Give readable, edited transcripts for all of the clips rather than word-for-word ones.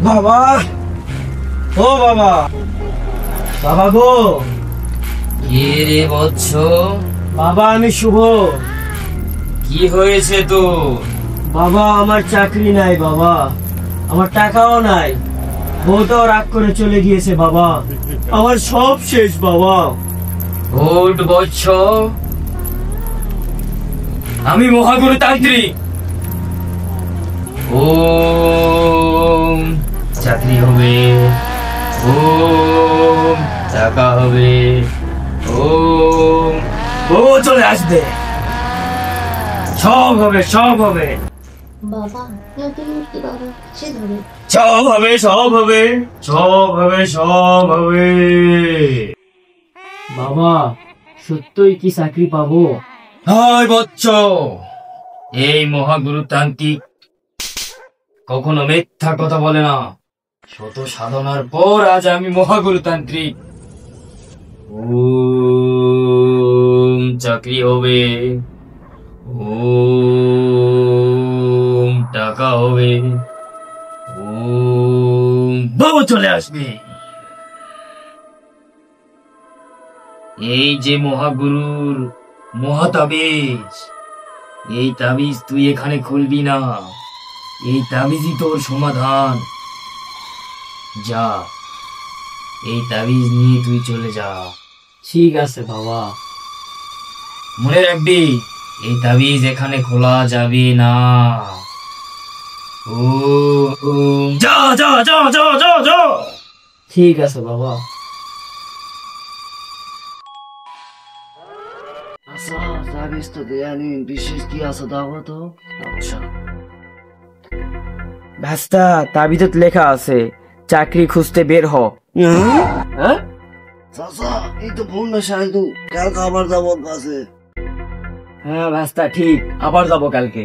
বাবা, ও বাবা, বাবা গো। কে রে বৎস? বাবা আমি শুভ। কি হয়েছে তো? বাবা আমার চাকরি নাই বাবা, আমার টাকাও নাই, বউটাও রাগ করে চলে গিয়েছে বাবা, আমার সব শেষ বাবা। ওঠ বৎস, আমি মহাগুরু তান্ত্রিক। ওম চাকরি হবে, ওম টাকা হবে, ওম ও চলে আসবে, সব হবে, সব হবে, বাবা বাবা সে ধরে সব হবে, সব হবে, সব হবে, সব হবে। বাবা সত্যই কি চাকরি পাবো? হায় বৎস, এই মহাগুরু তান্ত্রিক কখনো মিথ্যা কথা বলে না। শত সাধনার পর আজ আমি মহাগুরু তান্ত্রিক। ওম চাকরি হবে, ওম টাকা হবে, ওম বউ চলে আসবে। এই যে মহাগুরুর মহাতাবিজ, এই তাবিজ তুই এখানে খুলবি না, এই তাবিজই তোর সমাধান। যা, এই তাবিজ নিয়ে তুই চলে যা। ঠিক আছে বাবা। মনে রাখবি, এই তাবিজ এখানে খোলা যাবে না। ও ও যা যা যা যা যা যা। ঠিক আছে বাবা। আচ্ছা তাবিজ তো দেয়া নেই, বিশেষ কি আছে দাও তো। আচ্ছা ভাস্তা, তাবিজত লেখা আছে চাকরি খুঁজতে বের হ। হ্যাঁ চাচা এই তো ফোন না সাহেদু, কালকে আবার যাবো কাছে। হ্যাঁ ভাস্তা ঠিক, আবার যাব কালকে।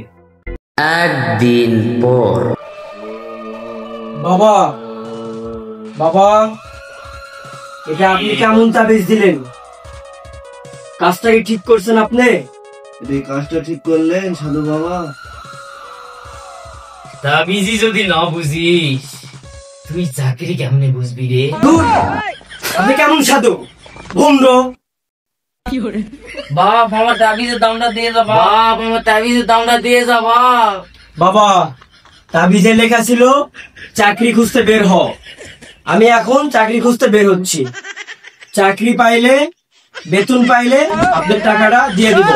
একদিন পর। বাবা, বাবা এটা আপনি কেমন তাবিজ দিলেন? কাজটা কি ঠিক করছেন আপনি? এই কাজটা ঠিক করলেন সাধু বাবা? তাবিজই যদি না বুঝিস, তুই চাকরি কেমনে বুঝবি রে? ধুর, আপনি কেমন সাধু ভন্ড? বাপ আমার তাবিজের দামটা দিয়ে যা, বাপ আমার তাবিজের দামটা দিয়ে যা বাপ। বাবা তাবিজে লেখা ছিল চাকরি খুঁজতে বের হ। আমি এখন চাকরি খুঁজতে বের হচ্ছি, চাকরি পাইলে বেতন পাইলে আপনার টাকাটা দিয়ে দিব।